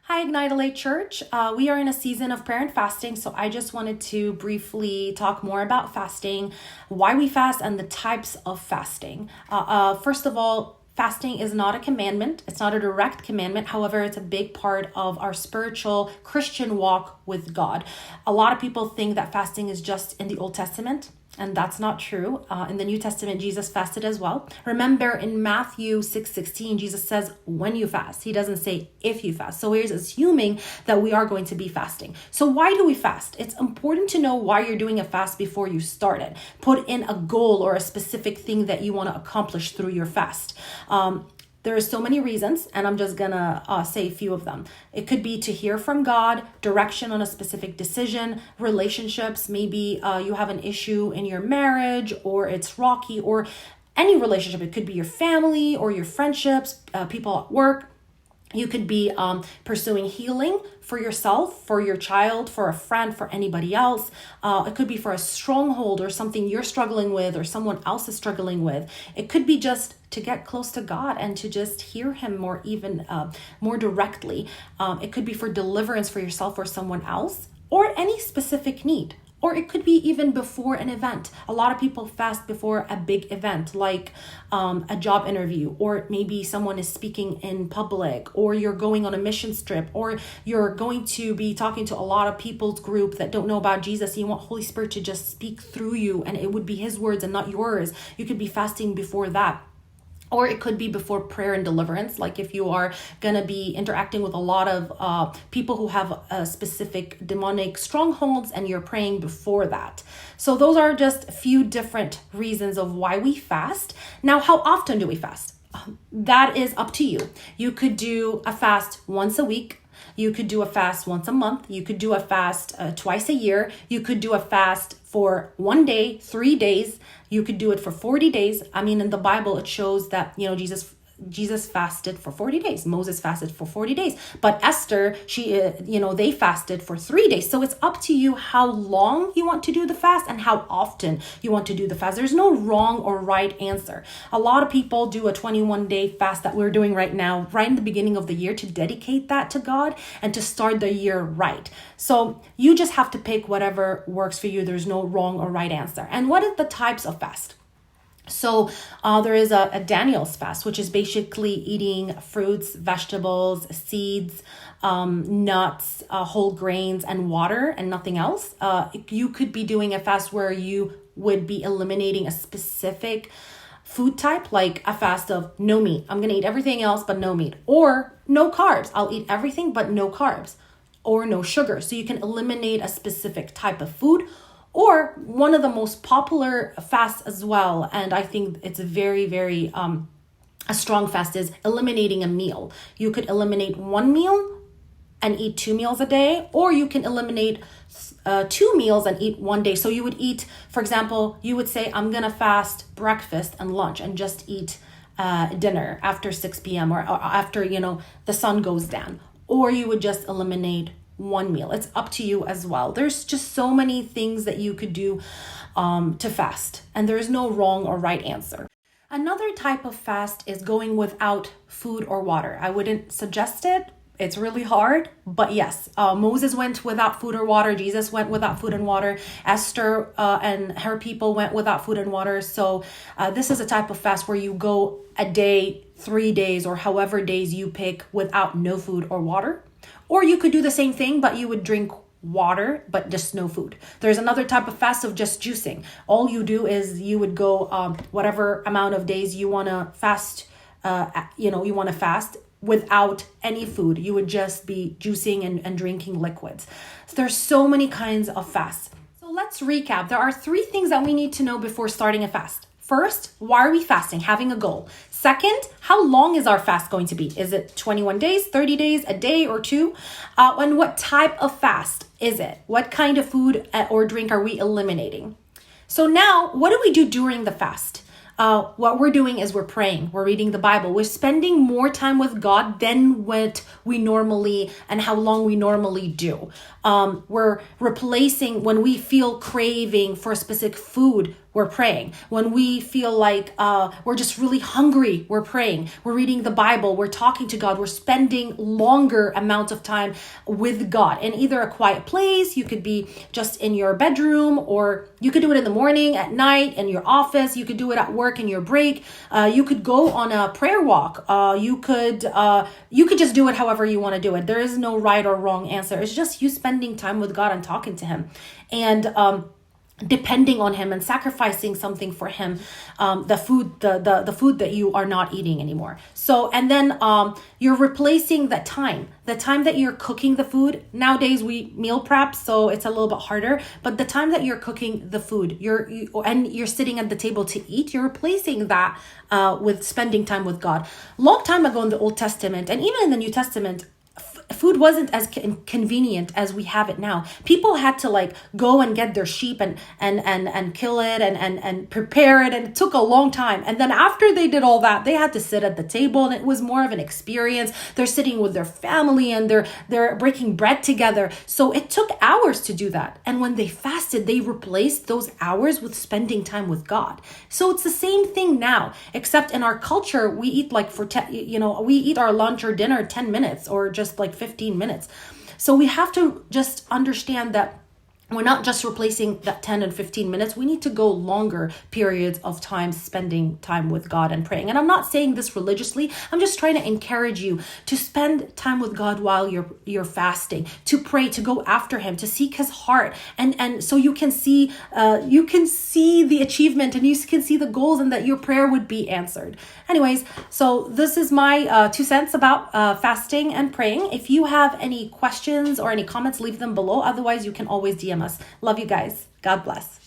Hi, Ignite Church. We are in a season of prayer and fasting, so I just wanted to briefly talk more about fasting, why we fast, and the types of fasting. First of all, fasting is not a commandment. It's not a direct commandment. However, it's a big part of our spiritual Christian walk with God. A lot of people think that fasting is just in the Old Testament. And that's not true. In the New Testament, Jesus fasted as well. Remember in Matthew 6:16, Jesus says, when you fast. He doesn't say if you fast. So he's assuming that we are going to be fasting. So why do we fast? It's important to know why you're doing a fast before you start it. Put in a goal or a specific thing that you want to accomplish through your fast. There are so many reasons, and I'm just gonna say a few of them. It could be to hear from God, direction on a specific decision, relationships. Maybe you have an issue in your marriage, or it's rocky, or any relationship. It could be your family or your friendships, people at work. You could be pursuing healing for yourself, for your child, for a friend, for anybody else. It could be for a stronghold or something you're struggling with or someone else is struggling with. It could be just to get close to God and to just hear him more directly. It could be for deliverance for yourself or someone else, or any specific need. Or it could be even before an event. A lot of people fast before a big event, like a job interview, or maybe someone is speaking in public, or you're going on a mission trip, or you're going to be talking to a lot of people's group that don't know about Jesus. You want Holy Spirit to just speak through you, and it would be his words and not yours. You could be fasting before that. Or it could be before prayer and deliverance, like if you are going to be interacting with a lot of people who have specific demonic strongholds and you're praying before that. So those are just a few different reasons of why we fast. Now, how often do we fast? That is up to you. You could do a fast once a week. You could do a fast once a month. You could do a fast twice a year. You could do a fast for 1 day, 3 days. You could do it for 40 days. I mean, in the Bible, it shows that, Jesus fasted for 40 days. Moses fasted for 40 days. But Esther, they fasted for 3 days. So it's up to you how long you want to do the fast and how often you want to do the fast. There's no wrong or right answer. A lot of people do a 21-day fast that we're doing right now, right in the beginning of the year, to dedicate that to God and to start the year right. So you just have to pick whatever works for you. There's no wrong or right answer. And what are the types of fast? So there is a Daniel's fast, which is basically eating fruits, vegetables, seeds, nuts, whole grains, and water, and nothing else. You could be doing a fast where you would be eliminating a specific food type, like a fast of no meat. I'm going to eat everything else but no meat. Or no carbs. I'll eat everything but no carbs. Or no sugar. So you can eliminate a specific type of food. Or one of the most popular fasts as well, and I think it's very, very a strong fast, is eliminating a meal. You could eliminate one meal and eat 2 meals a day, or you can eliminate 2 meals and eat 1 day. So you would eat, for example, you would say, I'm gonna fast breakfast and lunch and just eat dinner after 6 p.m. or after, the sun goes down. Or you would just eliminate 1 meal. It's up to you as well. There's just so many things that you could do to fast, and there is no wrong or right answer. Another type of fast is going without food or water. I wouldn't suggest it. It's really hard, but yes, Moses went without food or water. Jesus went without food and water. Esther and her people went without food and water. So this is a type of fast where you go a day, 3 days, or however days you pick without no food or water. Or you could do the same thing, but you would drink water, but just no food. There's another type of fast of just juicing. All you do is you would go whatever amount of days you want to fast, you want to fast without any food. You would just be juicing and drinking liquids. So there's so many kinds of fasts. So let's recap. There are 3 things that we need to know before starting a fast. First, why are we fasting? Having a goal. Second, how long is our fast going to be? Is it 21 days, 30 days, a day or 2? And what type of fast is it? What kind of food or drink are we eliminating? So now, what do we do during the fast? What we're doing is we're praying, we're reading the Bible, we're spending more time with God than what we normally and how long we normally do. We're replacing when we feel craving for a specific food. we're praying. When we feel like we're just really hungry, we're praying. We're reading the Bible, we're talking to God, we're spending longer amounts of time with God in either a quiet place. You could be just in your bedroom, or you could do it in the morning, at night, in your office. You could do it at work in your break. You could go on a prayer walk. You could just do it however you want to do it. There is no right or wrong answer. It's just you spending time with God and talking to him, and depending on him and sacrificing something for him, the food that you are not eating anymore. So, and then you're replacing the time that you're cooking the food. Nowadays we meal prep, so it's a little bit harder, but the time that you're cooking the food, you're sitting at the table to eat, you're replacing that with spending time with God. Long time ago in the Old Testament, and even in the New Testament, food wasn't as convenient as we have it now. People had to like go and get their sheep and kill it and prepare it, and it took a long time. And then after they did all that, they had to sit at the table, and it was more of an experience. They're sitting with their family and they're breaking bread together. So it took hours to do that. And when they fasted, they replaced those hours with spending time with God. So it's the same thing now, except in our culture, we eat like we eat our lunch or dinner 10 minutes or just like 15 minutes. So we have to just understand that we're not just replacing that 10 and 15 minutes. We need to go longer periods of time spending time with God and praying. And I'm not saying this religiously. I'm just trying to encourage you to spend time with God while you're fasting, to pray, to go after him, to seek his heart. And so you can see the achievement, and you can see the goals, and that your prayer would be answered. Anyways, so this is my 2 cents about fasting and praying. If you have any questions or any comments, leave them below. Otherwise, you can always DM us. Love you guys. God bless.